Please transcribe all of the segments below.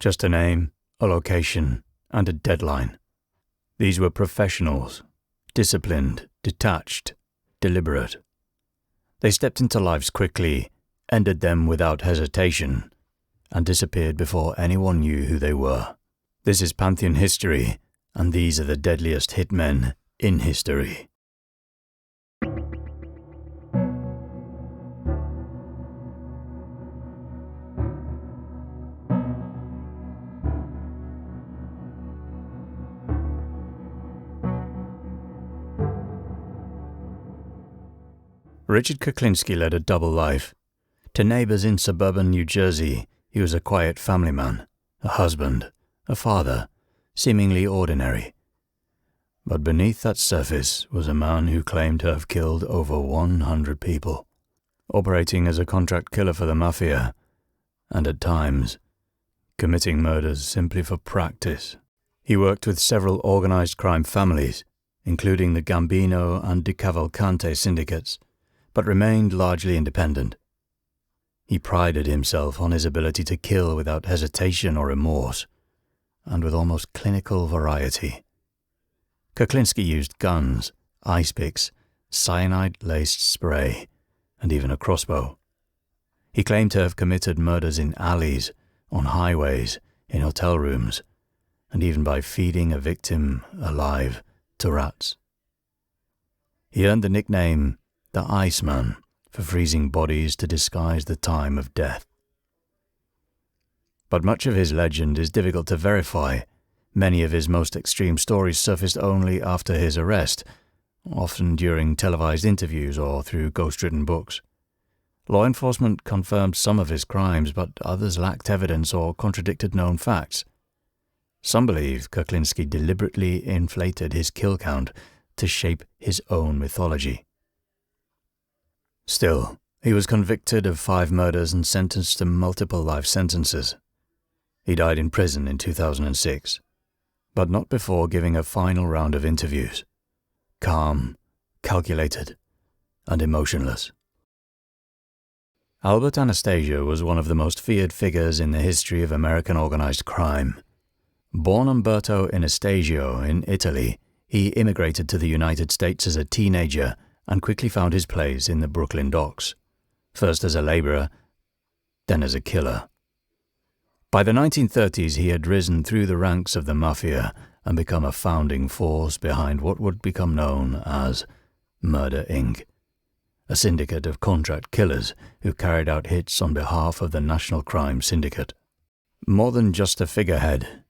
Just a name, a location, and a deadline. These were professionals, disciplined, detached, deliberate. They stepped into lives quickly, ended them without hesitation, and disappeared before anyone knew who they were. This is Pantheon history, and these are the deadliest hitmen in history. Richard Kuklinski led a double life. To neighbors in suburban New Jersey, he was a quiet family man, a husband, a father, seemingly ordinary. But beneath that surface was a man who claimed to have killed over 100 people, operating as a contract killer for the mafia, and at times, committing murders simply for practice. He worked with several organized crime families, including the Gambino and De Cavalcante syndicates, but remained largely independent. He prided himself on his ability to kill without hesitation or remorse, and with almost clinical variety. Kuklinski used guns, ice picks, cyanide-laced spray, and even a crossbow. He claimed to have committed murders in alleys, on highways, in hotel rooms, and even by feeding a victim alive to rats. He earned the nickname the Iceman for freezing bodies to disguise the time of death. But much of his legend is difficult to verify. Many of his most extreme stories surfaced only after his arrest, often during televised interviews or through ghost-written books. Law enforcement confirmed some of his crimes, but others lacked evidence or contradicted known facts. Some believe Kuklinski deliberately inflated his kill count to shape his own mythology. Still, he was convicted of 5 murders and sentenced to multiple life sentences. He died in prison in 2006, but not before giving a final round of interviews. Calm, calculated, and emotionless. Albert Anastasia was one of the most feared figures in the history of American organized crime. Born Umberto Anastasio in Italy, he immigrated to the United States as a teenager and quickly found his place in the Brooklyn docks, first as a laborer, then as a killer. By the 1930s, he had risen through the ranks of the mafia and become a founding force behind what would become known as Murder, Inc., a syndicate of contract killers who carried out hits on behalf of the National Crime Syndicate. More than just a figurehead,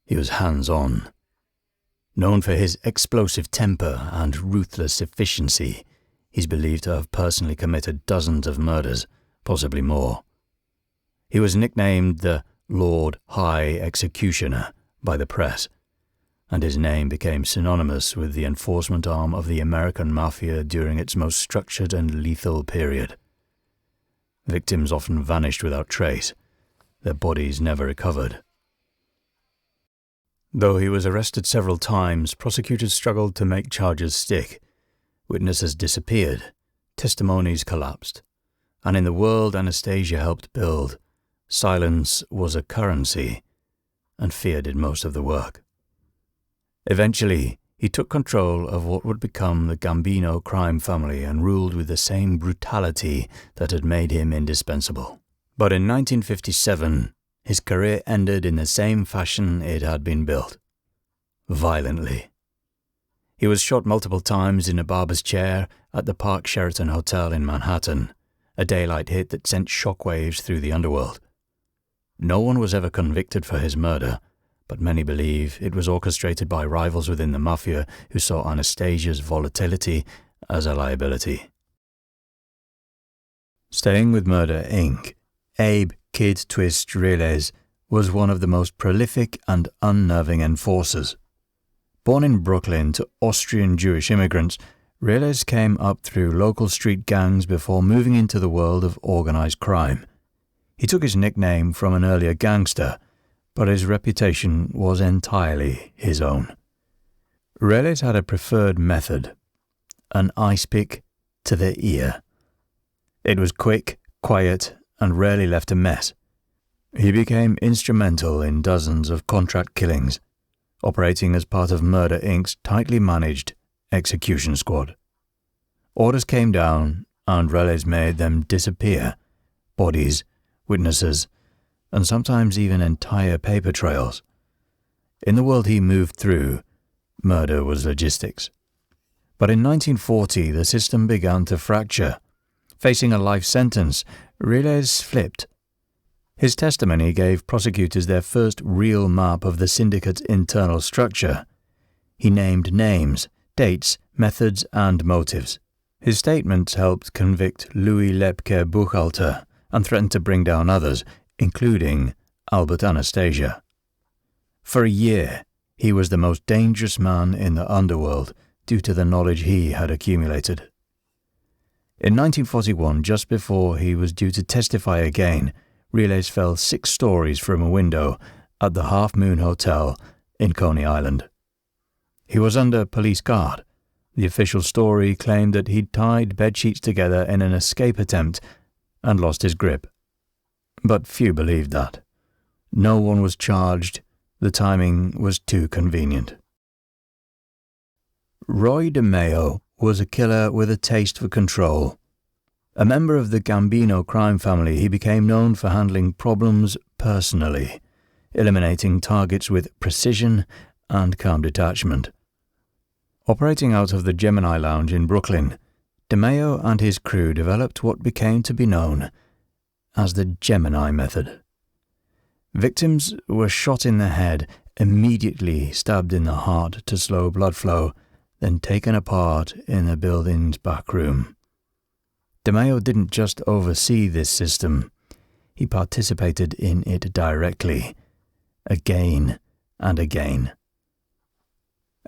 he was hands-on. Known for his explosive temper and ruthless efficiency, he's believed to have personally committed dozens of murders, possibly more. He was nicknamed the Lord High Executioner by the press, and his name became synonymous with the enforcement arm of the American Mafia during its most structured and lethal period. Victims often vanished without trace, their bodies never recovered. Though he was arrested several times, prosecutors struggled to make charges stick. Witnesses disappeared, testimonies collapsed, and in the world Anastasia helped build, silence was a currency, and fear did most of the work. Eventually, he took control of what would become the Gambino crime family and ruled with the same brutality that had made him indispensable. But in 1957, his career ended in the same fashion it had been built, violently. He was shot multiple times in a barber's chair at the Park Sheraton Hotel in Manhattan, a daylight hit that sent shockwaves through the underworld. No one was ever convicted for his murder, but many believe it was orchestrated by rivals within the mafia who saw Anastasia's volatility as a liability. Staying with Murder, Inc., Abe Kid Twist Reles was one of the most prolific and unnerving enforcers. Born in Brooklyn to Austrian Jewish immigrants, Reles came up through local street gangs before moving into the world of organized crime. He took his nickname from an earlier gangster, but his reputation was entirely his own. Reles had a preferred method, an ice pick to the ear. It was quick, quiet, and rarely left a mess. He became instrumental in dozens of contract killings, operating as part of Murder Inc.'s tightly managed execution squad. Orders came down and relays made them disappear, bodies, witnesses, and sometimes even entire paper trails. In the world he moved through, murder was logistics. But in 1940, the system began to fracture. Facing a life sentence, Relays flipped. His testimony gave prosecutors their first real map of the syndicate's internal structure. He named names, dates, methods, and motives. His statements helped convict Louis Lepke Buchalter and threatened to bring down others, including Albert Anastasia. For a year, he was the most dangerous man in the underworld due to the knowledge he had accumulated. In 1941, just before he was due to testify again, Relays fell 6 stories from a window at the Half Moon Hotel in Coney Island. He was under police guard. The official story claimed that he'd tied bedsheets together in an escape attempt and lost his grip. But few believed that. No one was charged. The timing was too convenient. Roy DeMeo was a killer with a taste for control. A member of the Gambino crime family, he became known for handling problems personally, eliminating targets with precision and calm detachment. Operating out of the Gemini Lounge in Brooklyn, DeMeo and his crew developed what became to be known as the Gemini method. Victims were shot in the head, immediately stabbed in the heart to slow blood flow, then taken apart in the building's back room. DeMeo didn't just oversee this system, he participated in it directly, again and again.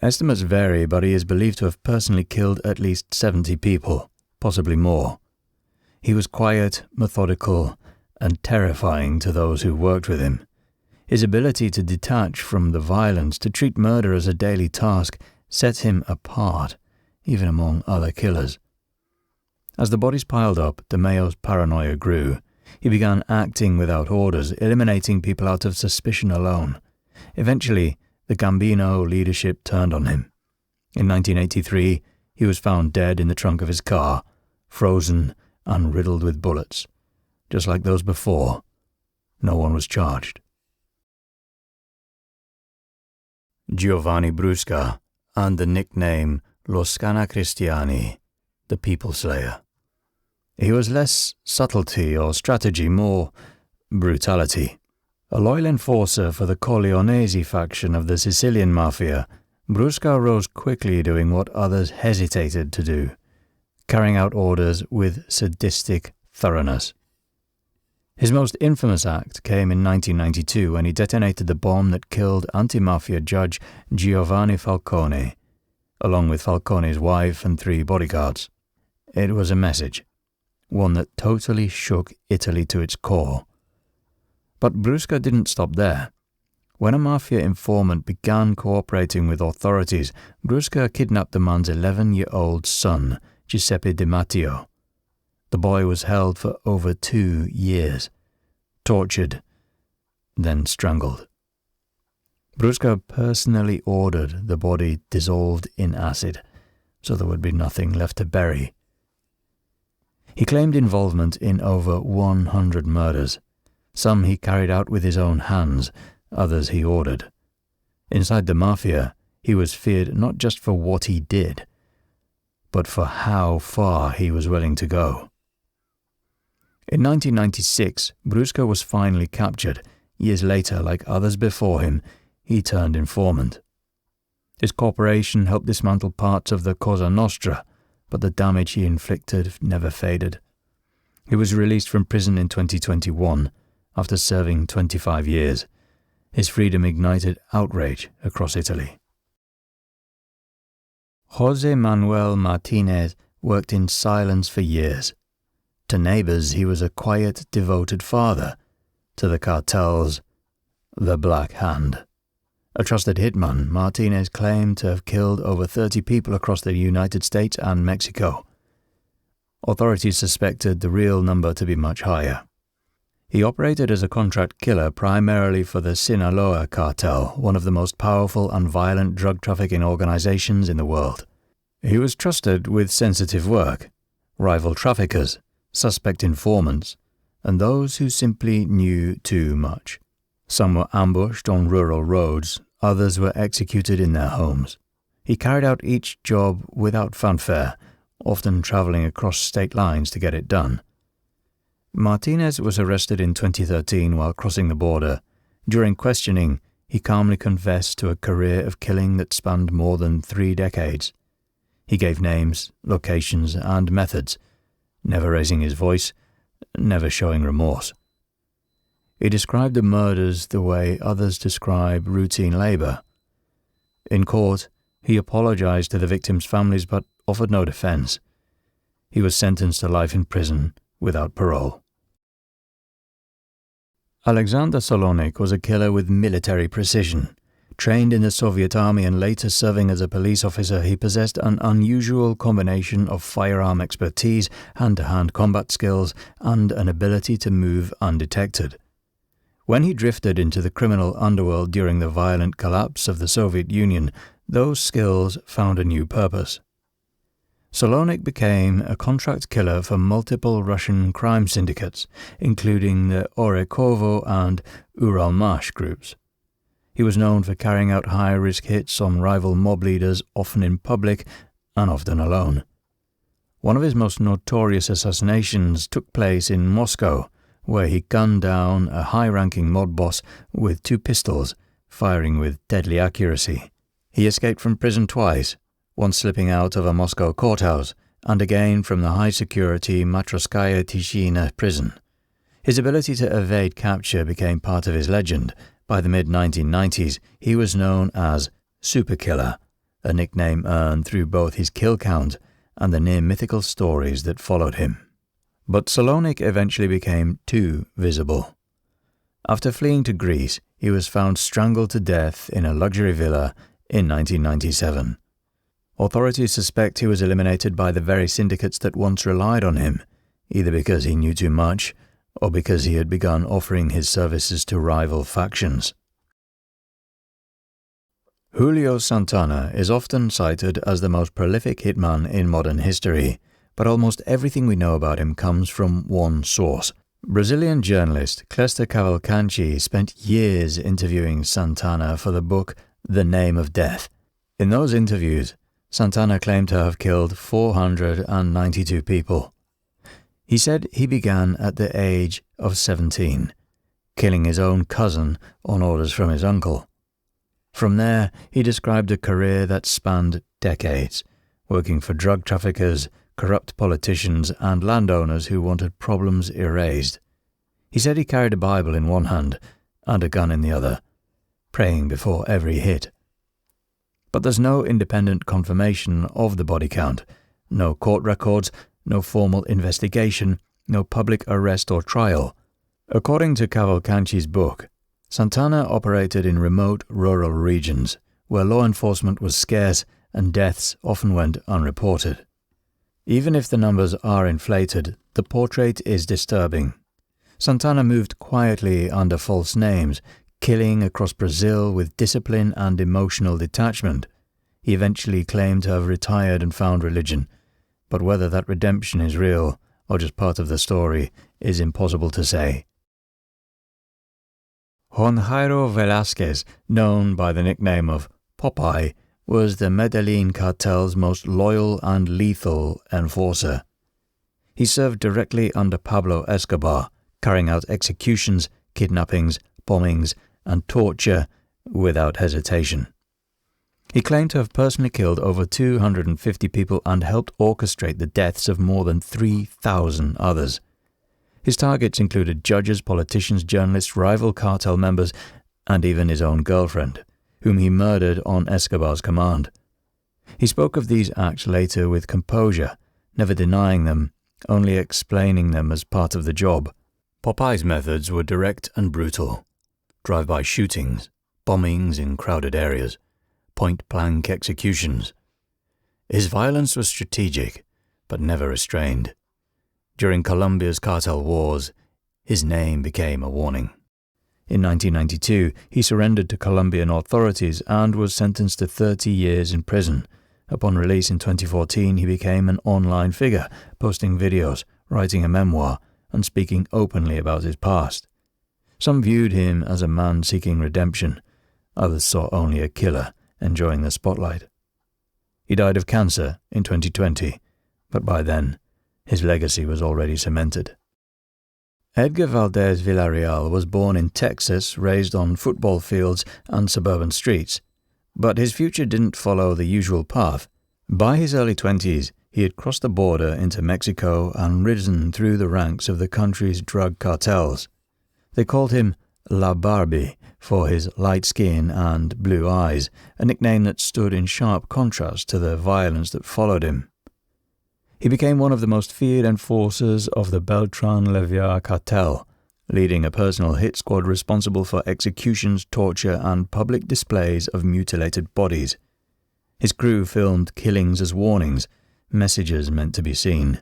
Estimates vary, but he is believed to have personally killed at least 70 people, possibly more. He was quiet, methodical, and terrifying to those who worked with him. His ability to detach from the violence, to treat murder as a daily task, set him apart, even among other killers. As the bodies piled up, DeMeo's paranoia grew. He began acting without orders, eliminating people out of suspicion alone. Eventually, the Gambino leadership turned on him. In 1983, he was found dead in the trunk of his car, frozen and riddled with bullets. Just like those before, no one was charged. Giovanni Brusca, and the nickname Lo Scana Cristiani, the People Slayer. He was less subtlety or strategy, more brutality. A loyal enforcer for the Corleonese faction of the Sicilian Mafia, Brusca rose quickly, doing what others hesitated to do, carrying out orders with sadistic thoroughness. His most infamous act came in 1992 when he detonated the bomb that killed anti-mafia judge Giovanni Falcone, along with Falcone's wife and 3 bodyguards. It was a message, one that totally shook Italy to its core. But Brusca didn't stop there. When a mafia informant began cooperating with authorities, Brusca kidnapped the man's 11-year-old son, Giuseppe Di Matteo. The boy was held for over 2 years, tortured, then strangled. Brusca personally ordered the body dissolved in acid, so there would be nothing left to bury. He claimed involvement in over 100 murders. Some he carried out with his own hands, others he ordered. Inside the mafia, he was feared not just for what he did, but for how far he was willing to go. In 1996, Brusca was finally captured. Years later, like others before him, he turned informant. His corporation helped dismantle parts of the Cosa Nostra, but the damage he inflicted never faded. He was released from prison in 2021 after serving 25 years. His freedom ignited outrage across Italy. José Manuel Martinez worked in silence for years. To neighbors, he was a quiet, devoted father. To the cartels, the Black Hand. A trusted hitman, Martinez claimed to have killed over 30 people across the United States and Mexico. Authorities suspected the real number to be much higher. He operated as a contract killer primarily for the Sinaloa cartel, one of the most powerful and violent drug trafficking organizations in the world. He was trusted with sensitive work, rival traffickers, suspect informants, and those who simply knew too much. Some were ambushed on rural roads, others were executed in their homes. He carried out each job without fanfare, often traveling across state lines to get it done. Martinez was arrested in 2013 while crossing the border. During questioning, he calmly confessed to a career of killing that spanned more than 3 decades. He gave names, locations, and methods, never raising his voice, never showing remorse. He described the murders the way others describe routine labor. In court, he apologized to the victims' families but offered no defense. He was sentenced to life in prison without parole. Alexander Solonik was a killer with military precision. Trained in the Soviet Army and later serving as a police officer, he possessed an unusual combination of firearm expertise, hand-to-hand combat skills, and an ability to move undetected. When he drifted into the criminal underworld during the violent collapse of the Soviet Union, those skills found a new purpose. Solonik became a contract killer for multiple Russian crime syndicates, including the Orekhovo and Uralmash groups. He was known for carrying out high-risk hits on rival mob leaders, often in public and often alone. One of his most notorious assassinations took place in Moscow, where he gunned down a high-ranking mob boss with 2 pistols, firing with deadly accuracy. He escaped from prison twice, once slipping out of a Moscow courthouse, and again from the high-security Matroskaya Tishina prison. His ability to evade capture became part of his legend. By the mid-1990s, he was known as Superkiller, a nickname earned through both his kill count and the near-mythical stories that followed him. But Solonik eventually became too visible. After fleeing to Greece, he was found strangled to death in a luxury villa in 1997. Authorities suspect he was eliminated by the very syndicates that once relied on him, either because he knew too much or because he had begun offering his services to rival factions. Julio Santana is often cited as the most prolific hitman in modern history, but almost everything we know about him comes from one source. Brazilian journalist Cléster Cavalcanti spent years interviewing Santana for the book The Name of Death. In those interviews, Santana claimed to have killed 492 people. He said he began at the age of 17, killing his own cousin on orders from his uncle. From there, he described a career that spanned decades, working for drug traffickers, corrupt politicians, and landowners who wanted problems erased. He said he carried a Bible in one hand and a gun in the other, praying before every hit. But there's no independent confirmation of the body count, no court records, no formal investigation, no public arrest or trial. According to Cavalcanti's book, Santana operated in remote rural regions where law enforcement was scarce and deaths often went unreported. Even if the numbers are inflated, the portrait is disturbing. Santana moved quietly under false names, killing across Brazil with discipline and emotional detachment. He eventually claimed to have retired and found religion, but whether that redemption is real or just part of the story is impossible to say. Juan Jairo Velázquez, known by the nickname of Popeye, was the Medellin cartel's most loyal and lethal enforcer. He served directly under Pablo Escobar, carrying out executions, kidnappings, bombings, and torture without hesitation. He claimed to have personally killed over 250 people and helped orchestrate the deaths of more than 3,000 others. His targets included judges, politicians, journalists, rival cartel members, and even his own girlfriend, whom he murdered on Escobar's command. He spoke of these acts later with composure, never denying them, only explaining them as part of the job. Popeye's methods were direct and brutal. Drive-by shootings, bombings in crowded areas, point-blank executions. His violence was strategic, but never restrained. During Colombia's cartel wars, his name became a warning. In 1992, he surrendered to Colombian authorities and was sentenced to 30 years in prison. Upon release in 2014, he became an online figure, posting videos, writing a memoir, and speaking openly about his past. Some viewed him as a man seeking redemption. Others saw only a killer enjoying the spotlight. He died of cancer in 2020, but by then, his legacy was already cemented. Edgar Valdez Villarreal was born in Texas, raised on football fields and suburban streets, but his future didn't follow the usual path. By his early 20s, he had crossed the border into Mexico and risen through the ranks of the country's drug cartels. They called him La Barbie for his light skin and blue eyes, a nickname that stood in sharp contrast to the violence that followed him. He became one of the most feared enforcers of the Beltran-Leyva cartel, leading a personal hit squad responsible for executions, torture, and public displays of mutilated bodies. His crew filmed killings as warnings, messages meant to be seen.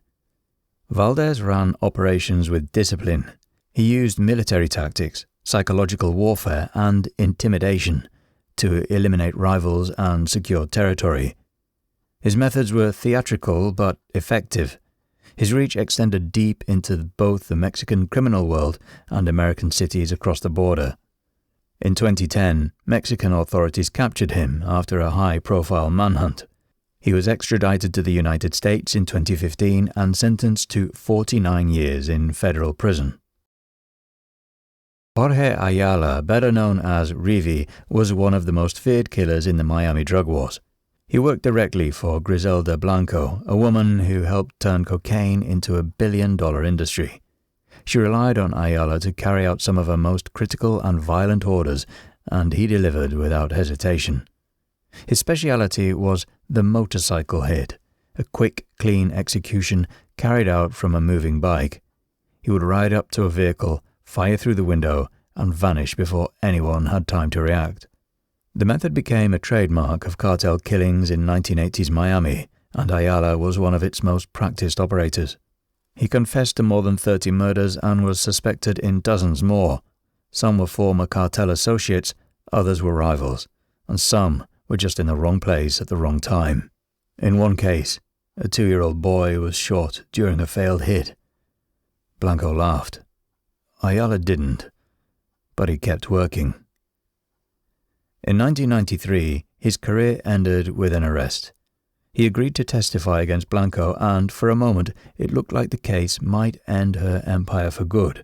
Valdez ran operations with discipline. He used military tactics, psychological warfare, and intimidation to eliminate rivals and secure territory. His methods were theatrical but effective. His reach extended deep into both the Mexican criminal world and American cities across the border. In 2010, Mexican authorities captured him after a high-profile manhunt. He was extradited to the United States in 2015 and sentenced to 49 years in federal prison. Jorge Ayala, better known as Rivi, was one of the most feared killers in the Miami drug wars. He worked directly for Griselda Blanco, a woman who helped turn cocaine into a billion-dollar industry. She relied on Ayala to carry out some of her most critical and violent orders, and he delivered without hesitation. His speciality was the motorcycle hit, a quick, clean execution carried out from a moving bike. He would ride up to a vehicle, fire through the window, and vanish before anyone had time to react. The method became a trademark of cartel killings in 1980s Miami, and Ayala was one of its most practiced operators. He confessed to more than 30 murders and was suspected in dozens more. Some were former cartel associates, others were rivals, and some were just in the wrong place at the wrong time. In one case, a 2-year-old boy was shot during a failed hit. Blanco laughed. Ayala didn't, but he kept working. In 1993, his career ended with an arrest. He agreed to testify against Blanco, and for a moment it looked like the case might end her empire for good.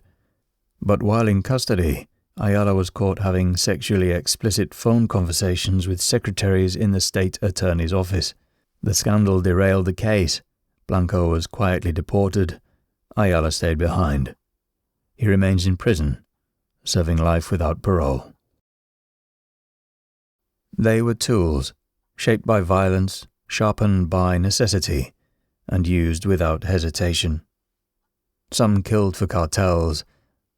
But while in custody, Ayala was caught having sexually explicit phone conversations with secretaries in the state attorney's office. The scandal derailed the case. Blanco was quietly deported. Ayala stayed behind. He remains in prison, serving life without parole. They were tools, shaped by violence, sharpened by necessity, and used without hesitation. Some killed for cartels,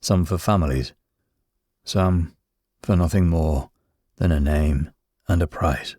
some for families, some for nothing more than a name and a price.